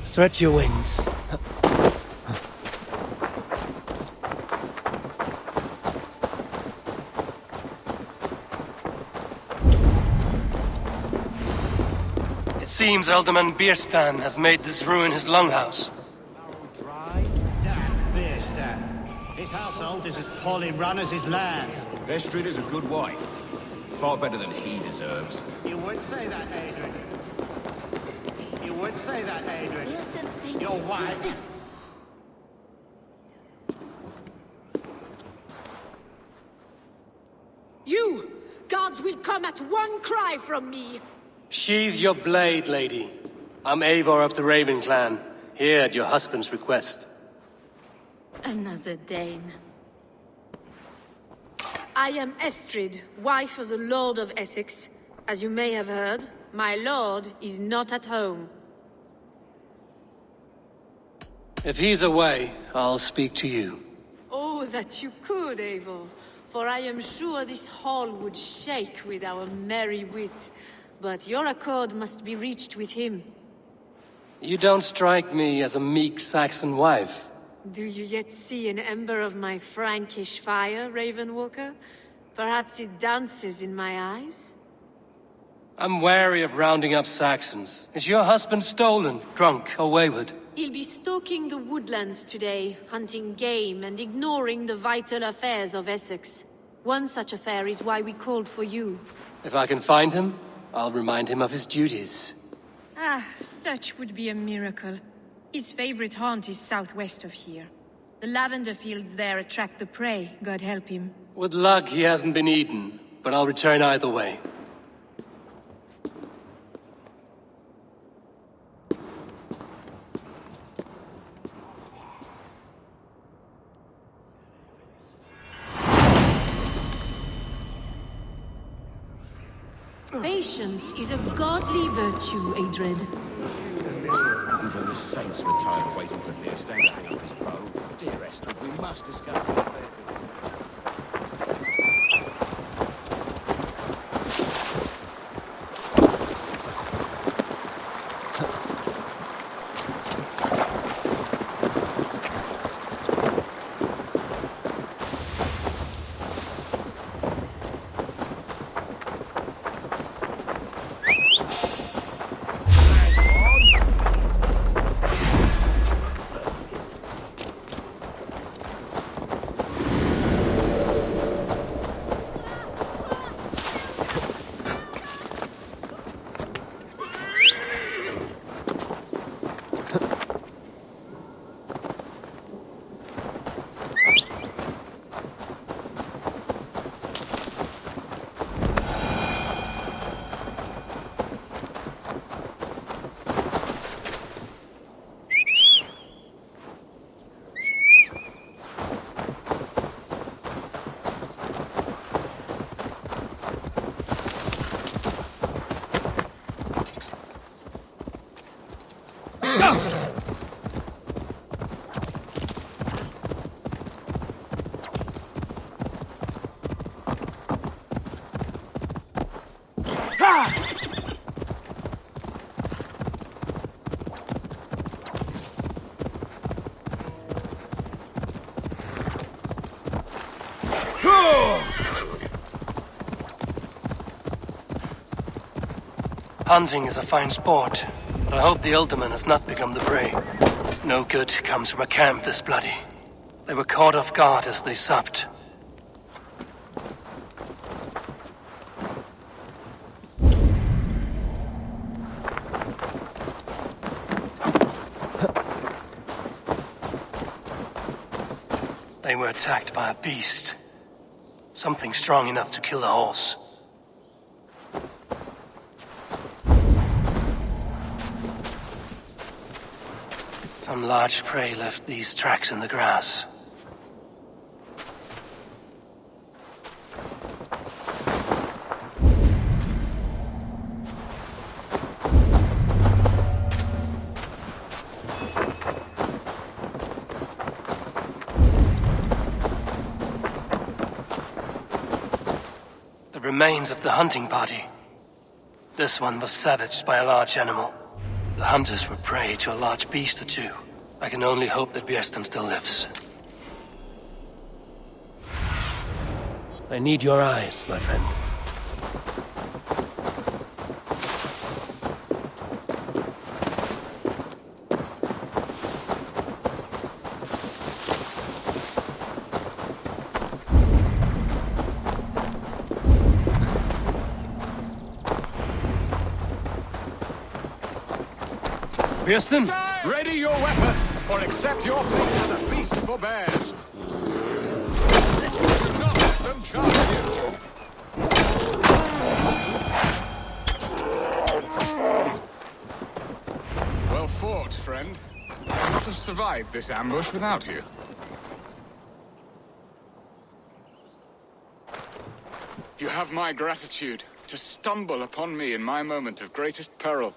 Stretch your wings. It seems Alderman Bierstan has made this ruin his longhouse. Dry, damn Bierstan. His household is as poorly run as his land. Estrid is a good wife. Far better than he deserves. You would say that, Adrian. You would say that, Adrian. Your wife. You! Gods will come at one cry from me! Sheathe your blade, lady. I'm Eivor of the Raven clan, here at your husband's request. Another Dane. I am Estrid, wife of the Lord of Essex. As you may have heard, my lord is not at home. If he's away, I'll speak to you. Oh, that you could, Eivor. For I am sure this hall would shake with our merry wit. But your accord must be reached with him. You don't strike me as a meek Saxon wife. Do you yet see an ember of my Frankish fire, Ravenwalker? Perhaps it dances in my eyes? I'm wary of rounding up Saxons. Is your husband stolen, drunk, or wayward? He'll be stalking the woodlands today, hunting game and ignoring the vital affairs of Essex. One such affair is why we called for you. If I can find him, I'll remind him of his duties. Ah, such would be a miracle. His favorite haunt is southwest of here. The lavender fields there attract the prey, God help him. With luck, he hasn't been eaten, but I'll return either way. Patience is a godly virtue, Adred. Even the saints were tired of waiting for Bierstan to hang up his bow. Dear Estrid, we must discuss the affair. Hunting is a fine sport, but I hope the Alderman has not become the prey. No good comes from a camp this bloody. They were caught off guard as they supped. They were attacked by a beast. Something strong enough to kill a horse. Some large prey left these tracks in the grass. The remains of the hunting party. This one was savaged by a large animal. The hunters were prey to a large beast or two. I can only hope that Bjersten still lives. I need your eyes, my friend. Bjersten? Ready your weapon, or accept your fate as a feast for bears. Do not let them charge you. Well fought, friend. I would not have survived this ambush without you. You have my gratitude to stumble upon me in my moment of greatest peril.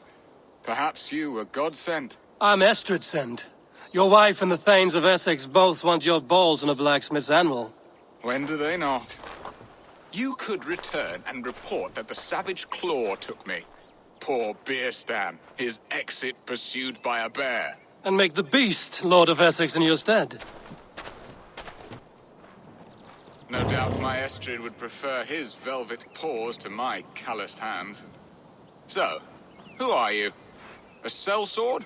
Perhaps you were God-sent. I'm Estrid sent. Your wife and the Thanes of Essex both want your balls on a blacksmith's anvil. When do they not? You could return and report that the savage Claw took me. Poor Bierstan, his exit pursued by a bear. And make the beast Lord of Essex in your stead. No doubt my Estrid would prefer his velvet paws to my calloused hands. So, who are you? A sellsword?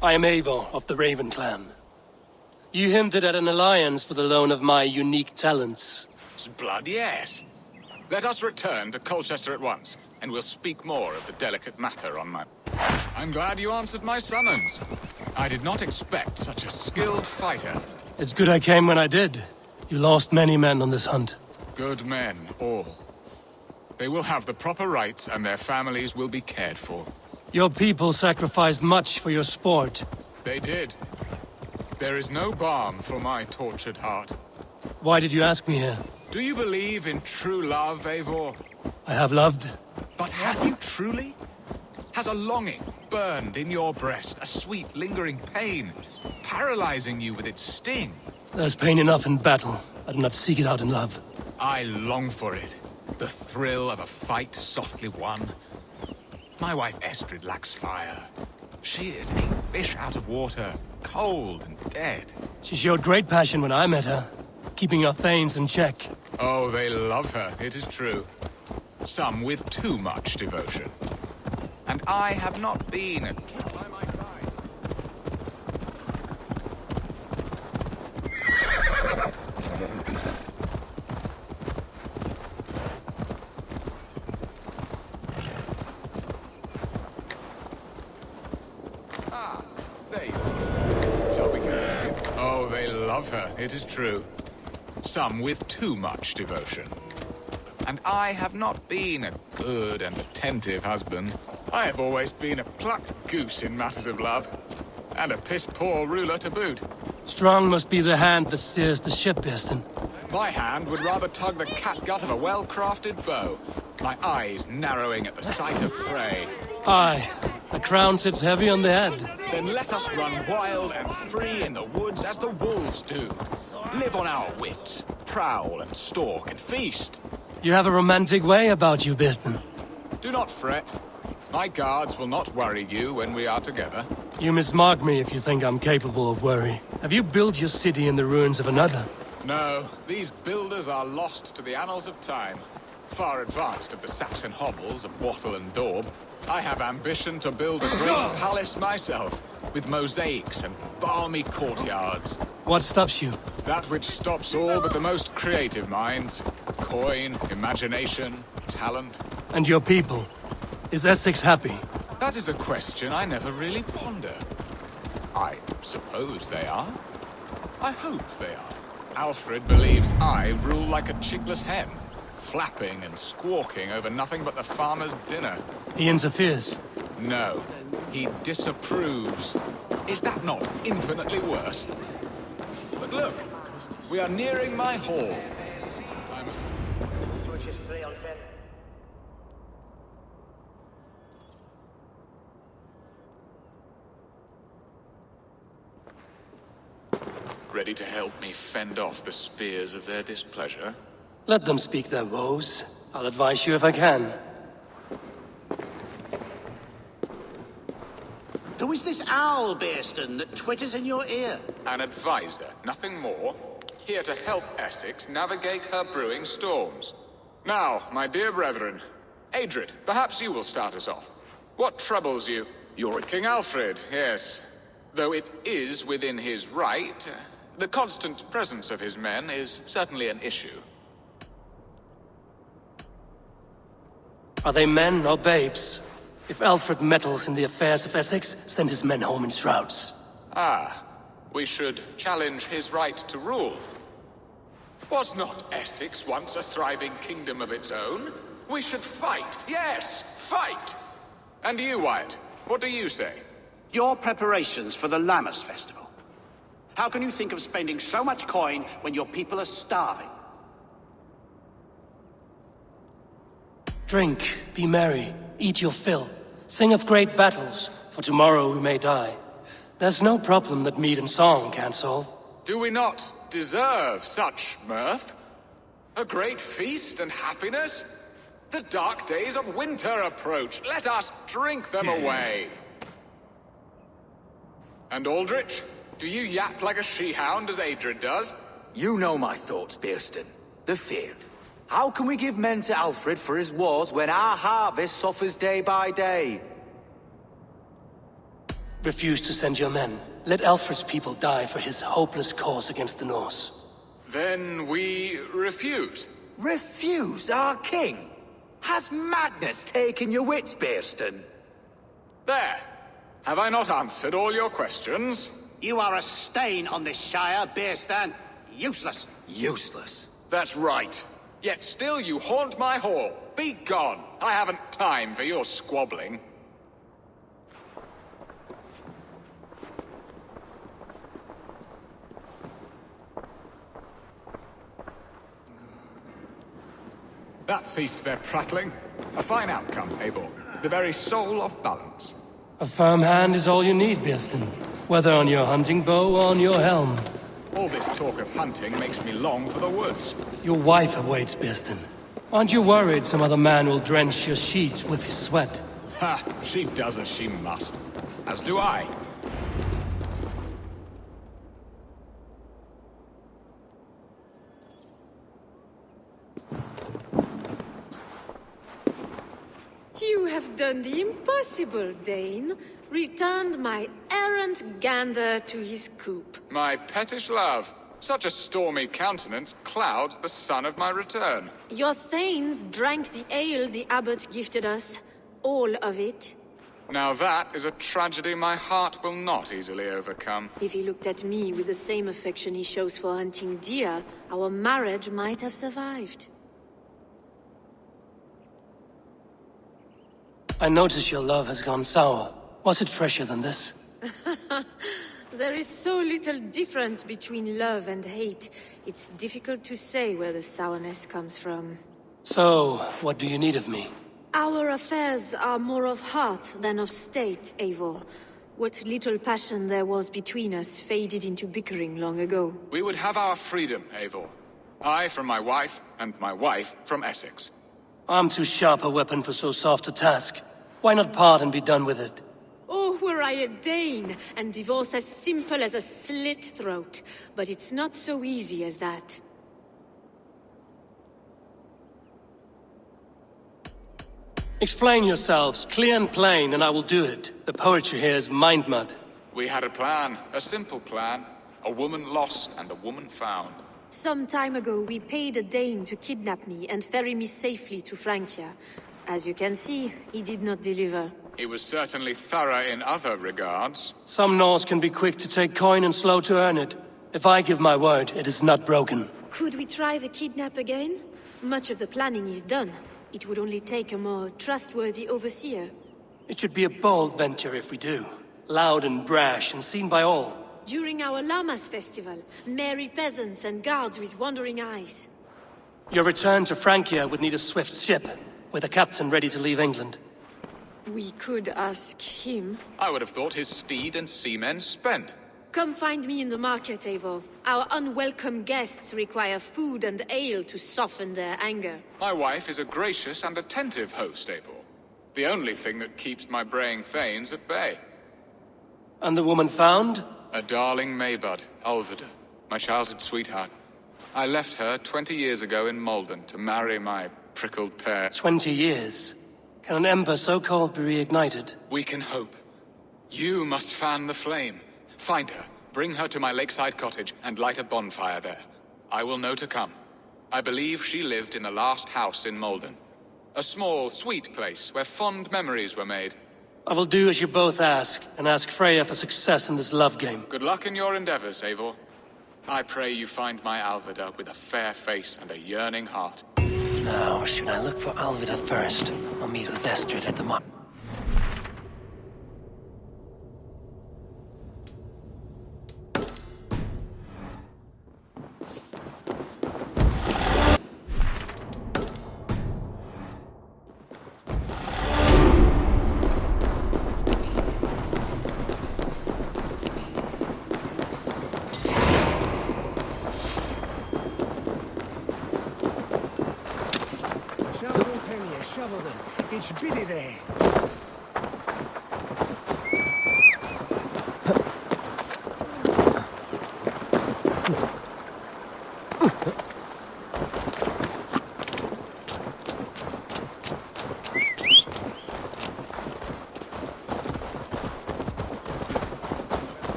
I am Eivor of the Raven clan. You hinted at an alliance for the loan of my unique talents. Blood, yes. Let us return to Colchester at once, and we'll speak more of the delicate matter on my... I'm glad you answered my summons. I did not expect such a skilled fighter. It's good I came when I did. You lost many men on this hunt. Good men, all. They will have the proper rights, and their families will be cared for. Your people sacrificed much for your sport. They did. There is no balm for my tortured heart. Why did you ask me here? Do you believe in true love, Eivor? I have loved. But have you truly? Has a longing burned in your breast, a sweet, lingering pain, paralyzing you with its sting? There's pain enough in battle. I do not seek it out in love. I long for it. The thrill of a fight softly won. My wife Estrid lacks fire. She is a fish out of water, cold and dead. She showed great passion when I met her, keeping your Thanes in check. Oh, they love her, it is true. Some with too much devotion. And I have not been a keep by my side. Ah, there you are. Shall we continue? Oh, they love her, it is true. Some with too much devotion. And I have not been a good and attentive husband. I have always been a plucked goose in matters of love. And a piss-poor ruler to boot. Strong must be the hand that steers the ship, Bjersten. My hand would rather tug the catgut of a well-crafted bow. My eyes narrowing at the sight of prey. Aye, the crown sits heavy on the head. Then let us run wild and free in the woods as the wolves do. Live on our wits, prowl and stalk and feast. You have a romantic way about you, Bjersten. Do not fret. My guards will not worry you when we are together. You mismark me if you think I'm capable of worry. Have you built your city in the ruins of another? No, these builders are lost to the annals of time. Far advanced of the Saxon hovels of Wattle and Daub. I have ambition to build a great palace myself, with mosaics and balmy courtyards. What stops you? That which stops all but the most creative minds. Coin, imagination, talent. And your people? Is Essex happy? That is a question I never really ponder. I suppose they are. I hope they are. Alfred believes I rule like a chickless hen, flapping and squawking over nothing but the farmer's dinner. He interferes. No, he disapproves. Is that not infinitely worse? But look, we are nearing my hall. I must... Ready to help me fend off the spears of their displeasure? Let them speak their woes. I'll advise you if I can. Who is this owl, Bearston, that twitters in your ear? An advisor, nothing more. Here to help Essex navigate her brewing storms. Now, my dear brethren, Adrid, perhaps you will start us off. What troubles you? You're a King Alfred, yes. Though it is within his right, the constant presence of his men is certainly an issue. Are they men or babes? If Alfred meddles in the affairs of Essex, send his men home in shrouds. Ah, we should challenge his right to rule. Was not Essex once a thriving kingdom of its own? We should fight, yes, fight! And you, Wyatt, what do you say? Your preparations for the Lammas festival. How can you think of spending so much coin when your people are starving? Drink, be merry, eat your fill. Sing of great battles, for tomorrow we may die. There's no problem that meat and song can't solve. Do we not deserve such mirth? A great feast and happiness? The dark days of winter approach. Let us drink them away. And Aldrich, do you yap like a she-hound as Adrid does? You know my thoughts, Bearston. The feared. How can we give men to Alfred for his wars when our harvest suffers day by day? Refuse to send your men. Let Alfred's people die for his hopeless cause against the Norse. Then we refuse. Refuse our king? Has madness taken your wits, Bearston? There. Have I not answered all your questions? You are a stain on this shire, Bearstan. Useless. Useless. That's right. Yet still you haunt my hall. Be gone. I haven't time for your squabbling. That ceased their prattling. A fine outcome, Eivor. The very soul of balance. A firm hand is all you need, Bearston. Whether on your hunting bow or on your helm. All this talk of hunting makes me long for the woods. Your wife awaits, Bearston. Aren't you worried some other man will drench your sheets with his sweat? Ha! She does as she must. As do I. You have done the impossible, Dane. Returned my errant gander to his coop. My pettish love. Such a stormy countenance clouds the sun of my return. Your thanes drank the ale the abbot gifted us. All of it. Now that is a tragedy my heart will not easily overcome. If he looked at me with the same affection he shows for hunting deer, our marriage might have survived. I notice your love has gone sour. Was it fresher than this? There is so little difference between love and hate. It's difficult to say where the sourness comes from. So, what do you need of me? Our affairs are more of heart than of state, Eivor. What little passion there was between us faded into bickering long ago. We would have our freedom, Eivor. I from my wife, and my wife from Essex. I'm too sharp a weapon for so soft a task. Why not part and be done with it? Oh, were I a Dane, and divorce as simple as a slit throat. But it's not so easy as that. Explain yourselves, clear and plain, and I will do it. The poetry here is mind mud. We had a plan, a simple plan. A woman lost and a woman found. Some time ago, we paid a Dane to kidnap me and ferry me safely to Francia. As you can see, he did not deliver. He was certainly thorough in other regards. Some Norse can be quick to take coin and slow to earn it. If I give my word, it is not broken. Could we try the kidnap again? Much of the planning is done. It would only take a more trustworthy overseer. It should be a bold venture if we do. Loud and brash and seen by all. During our Lammas festival, merry peasants and guards with wandering eyes. Your return to Francia would need a swift ship, with a captain ready to leave England. We could ask him. I would have thought his steed and seamen spent. Come find me in the market, Eivor. Our unwelcome guests require food and ale to soften their anger. My wife is a gracious and attentive host, Eivor. The only thing that keeps my braying thanes at bay. And the woman found? A darling Maybud, Ulvida, my childhood sweetheart. I left her 20 years ago in Malden to marry my prickled pear. 20 years? Can an ember so cold be reignited? We can hope. You must fan the flame. Find her, bring her to my lakeside cottage, and light a bonfire there. I will know to come. I believe she lived in the last house in Malden. A small, sweet place where fond memories were made. I will do as you both ask, and ask Freya for success in this love game. Good luck in your endeavors, Eivor. I pray you find my Alvida with a fair face and a yearning heart. Now, should I look for Alvida first, or meet with Estrid at the mark? Shovel them. It's bitty there.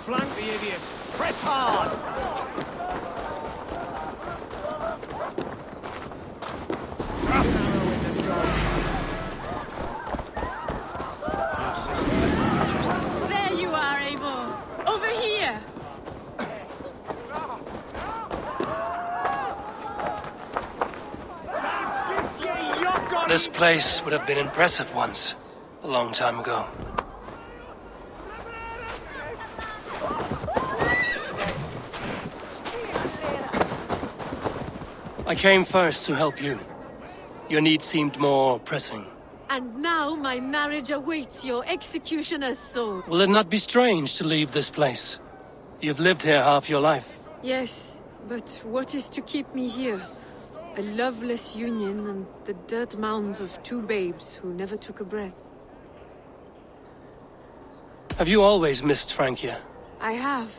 Flank the idiot. Press hard. There you are, Eivor. Over here. This place would have been impressive once, a long time ago. I came first to help you. Your need seemed more pressing. And now my marriage awaits your executioner's sword. Will it not be strange to leave this place? You've lived here half your life. Yes, but what is to keep me here? A loveless union and the dirt mounds of two babes who never took a breath. Have you always missed Francia? I have.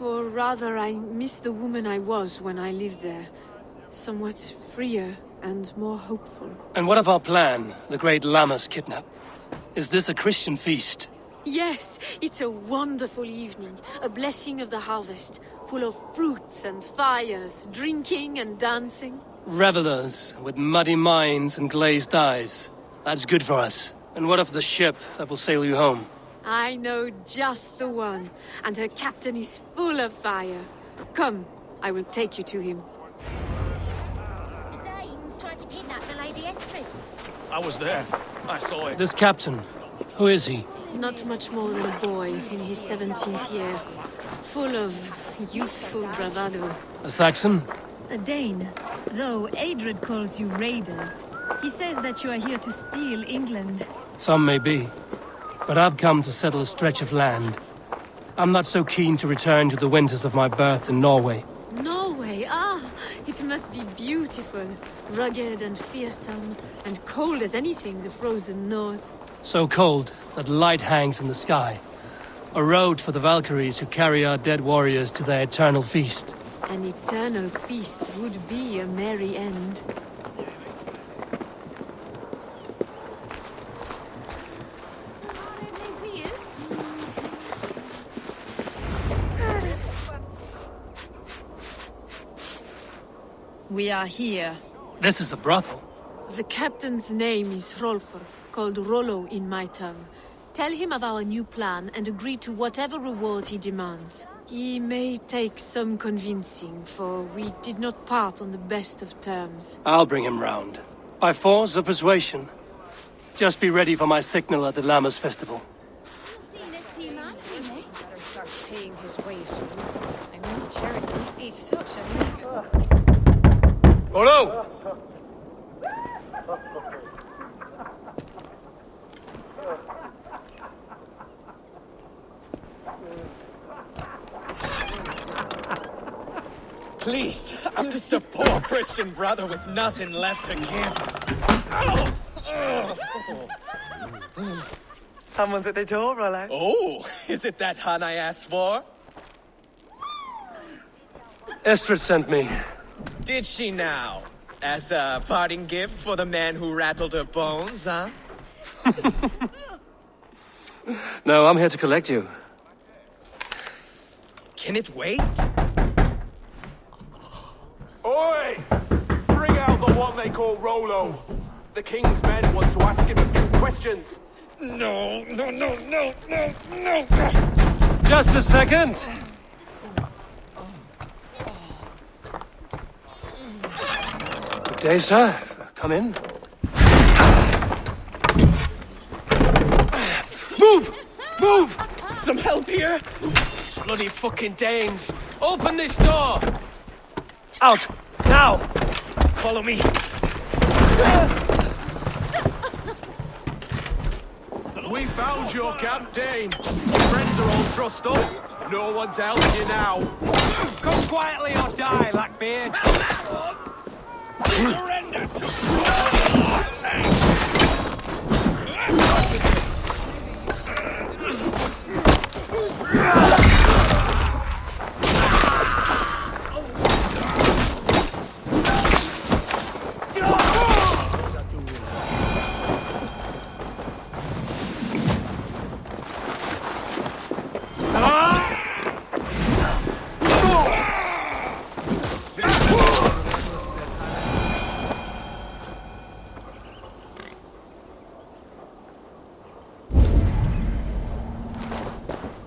Or rather, I miss the woman I was when I lived there. Somewhat freer and more hopeful. And what of our plan, the great Lammas kidnap? Is this a Christian feast? Yes, it's a wonderful evening. A blessing of the harvest, full of fruits and fires, drinking and dancing. Revelers with muddy minds and glazed eyes. That's good for us. And what of the ship that will sail you home? I know just the one, and her captain is full of fire. Come, I will take you to him. The Danes tried to kidnap the Lady Estrid. I was there. I saw it. This captain, who is he? Not much more than a boy in his 17th year. Full of youthful bravado. A Saxon? A Dane, though Adred calls you raiders. He says that you are here to steal England. Some may be. But I've come to settle a stretch of land. I'm not so keen to return to the winters of my birth in Norway. Norway, it must be beautiful. Rugged and fearsome, and cold as anything the frozen north. So cold that light hangs in the sky. A road for the Valkyries who carry our dead warriors to their eternal feast. An eternal feast would be a merry end. We are here. This is a brothel. The captain's name is Rolfr, called Rollo in my tongue. Tell him of our new plan and agree to whatever reward he demands. He may take some convincing, for we did not part on the best of terms. I'll bring him round. By force or persuasion. Just be ready for my signal at the Lammas festival. Rollo! Please, I'm just a poor Christian brother with nothing left to give. Someone's at the door, Rollo. Oh, is it that hun I asked for? Estrid sent me. Did she now? As a parting gift for the man who rattled her bones, huh? No, I'm here to collect you. Can it wait? Oi! Bring out the one they call Rollo. The king's men want to ask him a few questions. No. Just a second. Good day, sir. Come in. Move! Some help here? Bloody fucking Danes! Open this door! Out! Now! Follow me. We found your camp, Dane. Your friends are all trussed up. No one's helping you now. Come quietly or die, Blackbeard. Surrender to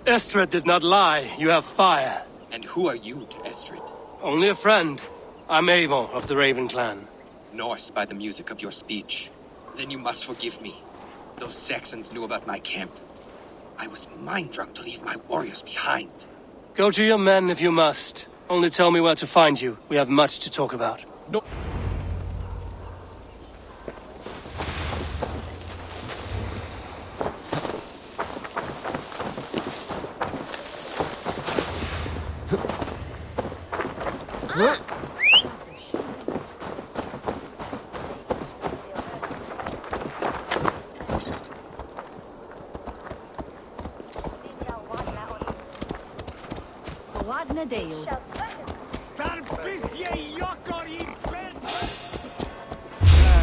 Estrid did not lie. You have fire. And who are you to Estrid? Only a friend. I'm Eivor of the Raven clan. Norse by the music of your speech. Then you must forgive me. Those Saxons knew about my camp. I was mind-drunk to leave my warriors behind. Go to your men if you must. Only tell me where to find you. We have much to talk about. No.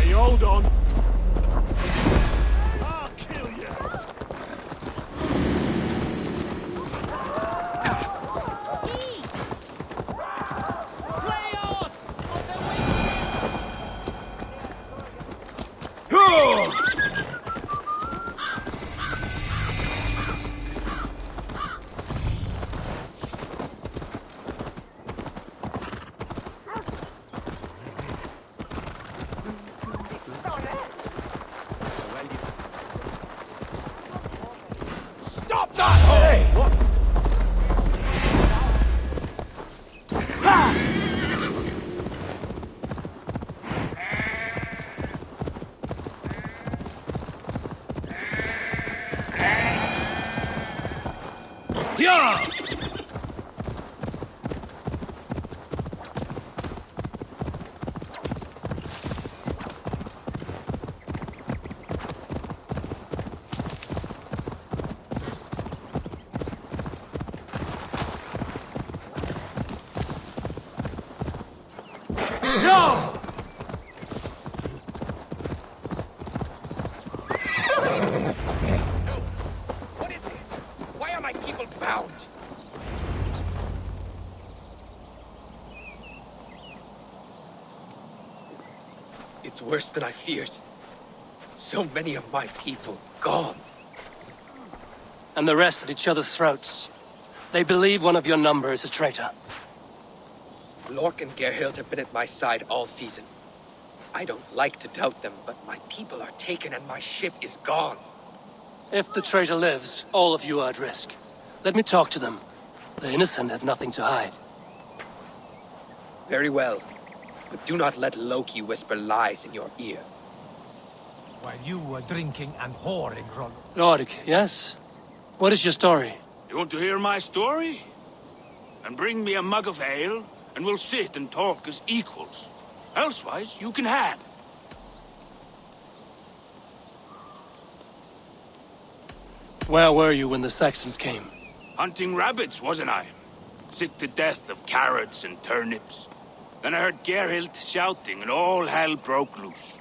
You hold on. I'll kill you. Stop that! Hey! What? Yeah! What is this? Why are my people bound? It's worse than I feared. So many of my people gone. And the rest at each other's throats. They believe one of your number is a traitor. Lork and Gerhild have been at my side all season. I don't like to doubt them, but my people are taken and my ship is gone. If the traitor lives, all of you are at risk. Let me talk to them. The innocent have nothing to hide. Very well. But do not let Loki whisper lies in your ear. While you were drinking and whoring, Rollo. Lord, yes? What is your story? You want to hear my story? And bring me a mug of ale, and we'll sit and talk as equals. Elsewise, you can have. Where were you when the Saxons came? Hunting rabbits, wasn't I? Sick to death of carrots and turnips. Then I heard Gerhild shouting, and all hell broke loose.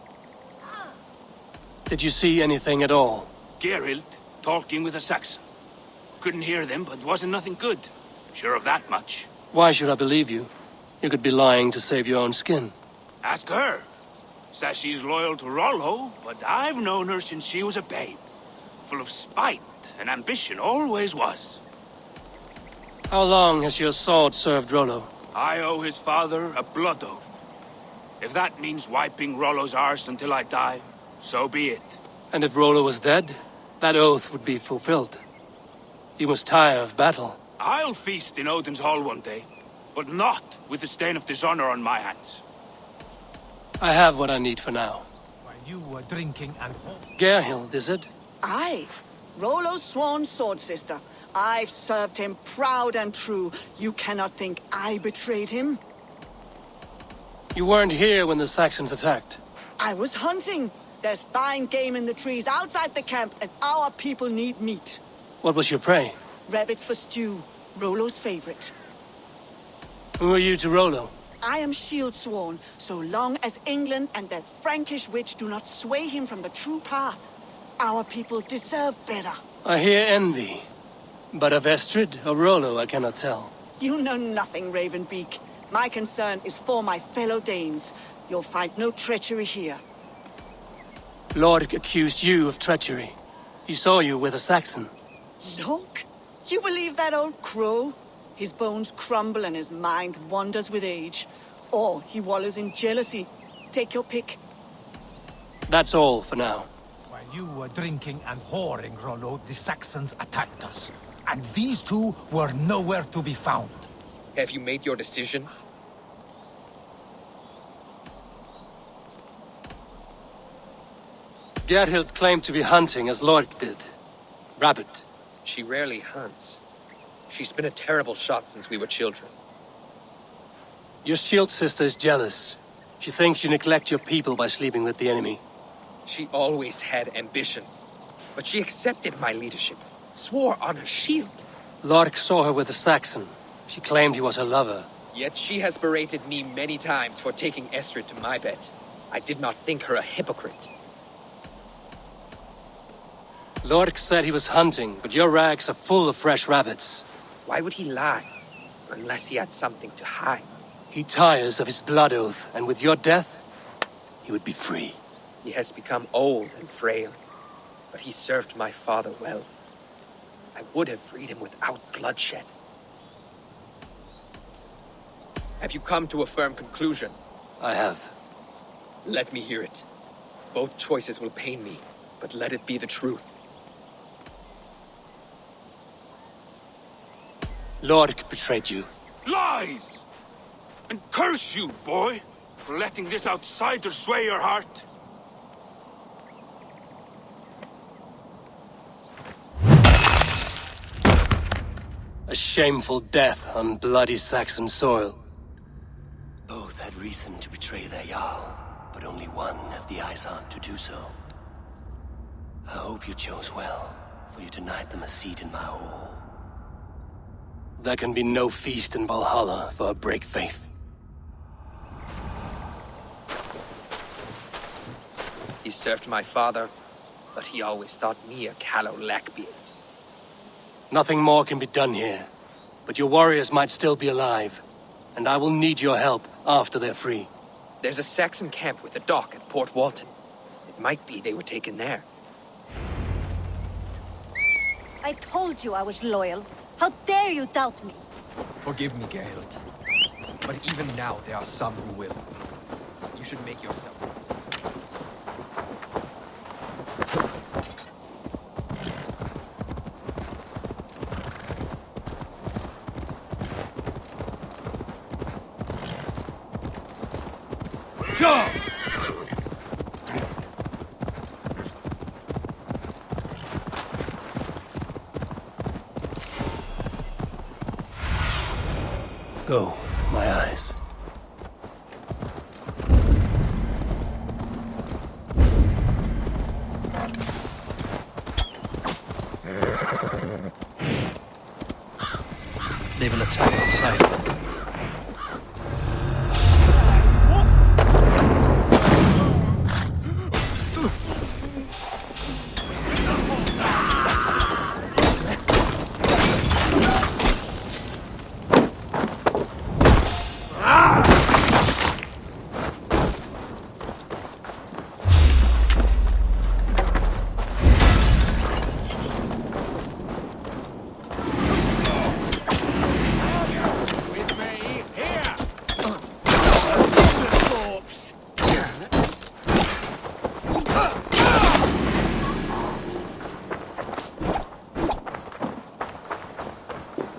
Did you see anything at all? Gerhild talking with a Saxon. Couldn't hear them, but wasn't nothing good. Sure of that much. Why should I believe you? You could be lying to save your own skin. Ask her. Says she's loyal to Rollo, but I've known her since she was a babe. Full of spite and ambition, always was. How long has your sword served Rollo? I owe his father a blood oath. If that means wiping Rollo's arse until I die, so be it. And if Rollo was dead, that oath would be fulfilled. You must tire of battle. I'll feast in Odin's hall one day, but not with the stain of dishonor on my hands. I have what I need for now. While you were drinking and whoring. Gerhild, is it? Aye. Rollo's sworn sword sister. I've served him proud and true. You cannot think I betrayed him? You weren't here when the Saxons attacked. I was hunting. There's fine game in the trees outside the camp, and our people need meat. What was your prey? Rabbits for stew. Rollo's favorite. Who are you to Rollo? I am shield sworn, so long as England and that Frankish witch do not sway him from the true path. Our people deserve better. I hear envy. But of Estrid or Rollo, I cannot tell. You know nothing, Ravenbeak. My concern is for my fellow Danes. You'll find no treachery here. Lord accused you of treachery. He saw you with a Saxon. Look? You believe that old crow? His bones crumble and his mind wanders with age. Or he wallows in jealousy. Take your pick. That's all for now. While you were drinking and whoring, Rollo, the Saxons attacked us. And these two were nowhere to be found. Have you made your decision? Gerhild claimed to be hunting as Lork did. Rabbit. She rarely hunts. She's been a terrible shot since we were children. Your shield sister is jealous. She thinks you neglect your people by sleeping with the enemy. She always had ambition. But she accepted my leadership. Swore on her shield. Lork saw her with a Saxon. She claimed he was her lover. Yet she has berated me many times for taking Estrid to my bed. I did not think her a hypocrite. Lork said he was hunting, but your rags are full of fresh rabbits. Why would he lie? Unless he had something to hide. He tires of his blood oath, and with your death, he would be free. He has become old and frail, but he served my father well. I would have freed him without bloodshed. Have you come to a firm conclusion? I have. Let me hear it. Both choices will pain me, but let it be the truth. Lork betrayed you. Lies! And curse you, boy, for letting this outsider sway your heart. A shameful death on bloody Saxon soil. Both had reason to betray their Jarl, but only one had the eyes on to do so. I hope you chose well, for you denied them a seat in my hall. There can be no feast in Valhalla for a break faith. He served my father, but he always thought me a callow lackbeard. Nothing more can be done here, but your warriors might still be alive, and I will need your help after they're free. There's a Saxon camp with a dock at Port Walton. It might be they were taken there. I told you I was loyal. How dare you doubt me? Forgive me, Geralt. But even now, there are some who will. You should make yourself... Go, my eyes. They will attack on sight.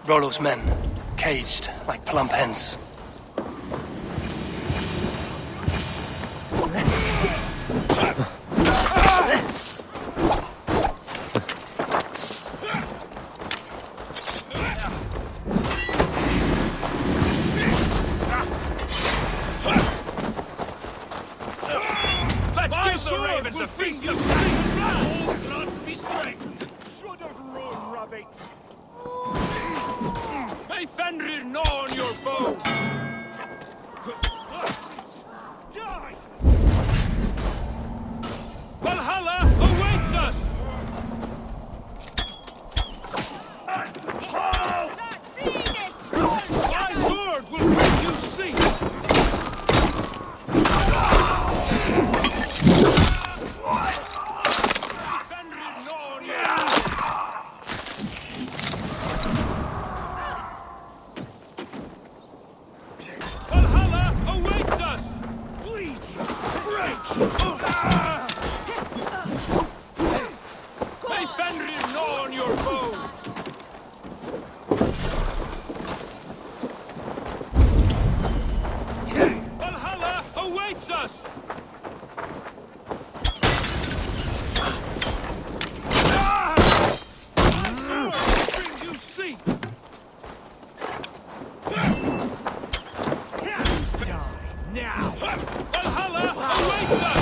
Rollo's men, caged like plump hens. Let's give the ravens a feast of sacrifice! Blood be strength! Should have run, rabbit! May Fenrir gnaw on your bow! Die! Valhalla awaits us! My sword will make you sleep! Fenrir gnaw on your Valhalla awaits us! Bleed you! Break you! May Fenrir gnaw on your bow! Valhalla awaits us! My sword will bring you sleep! Now! Valhalla awaits us!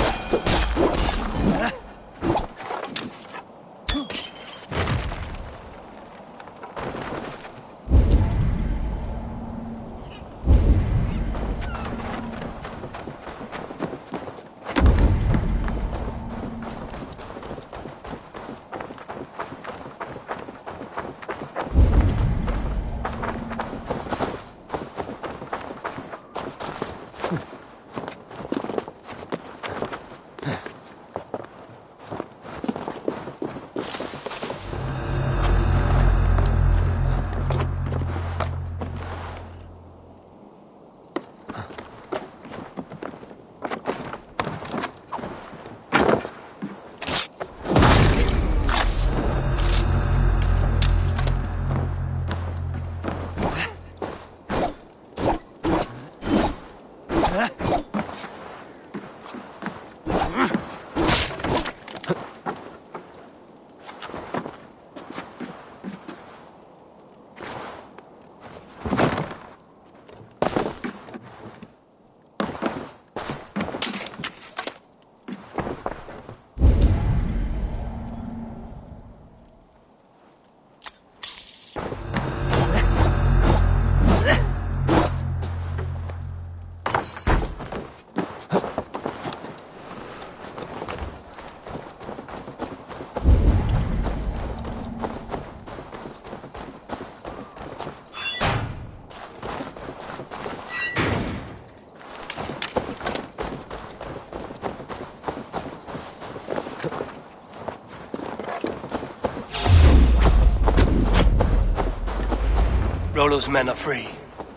Rollo's men are free.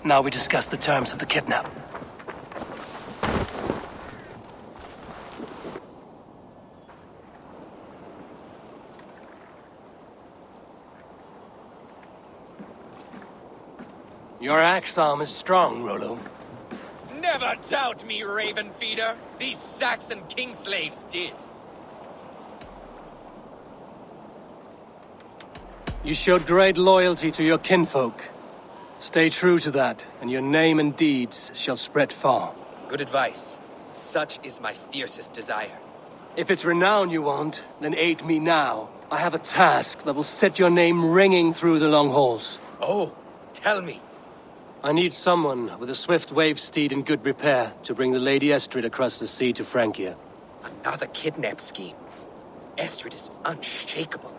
Now we discuss the terms of the kidnap. Your axe arm is strong, Rollo. No, Never doubt me, Raven Feeder. These Saxon kingslaves did. You showed great loyalty to your kinfolk. Stay true to that, and your name and deeds shall spread far. Good advice. Such is my fiercest desire. If it's renown you want, then aid me now. I have a task that will set your name ringing through the long halls. Oh, tell me. I need someone with a swift wave steed in good repair to bring the Lady Estrid across the sea to Francia. Another kidnap scheme. Estrid is unshakable.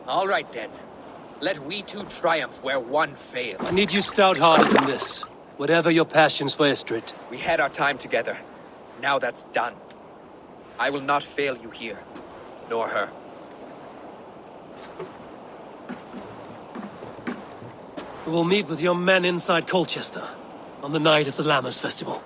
All right then. Let we two triumph where one fails. I need you stout-hearted in this. Whatever your passions for Estrid. We had our time together. Now that's done. I will not fail you here. Nor her. We will meet with your men inside Colchester on the night of the Lammas Festival.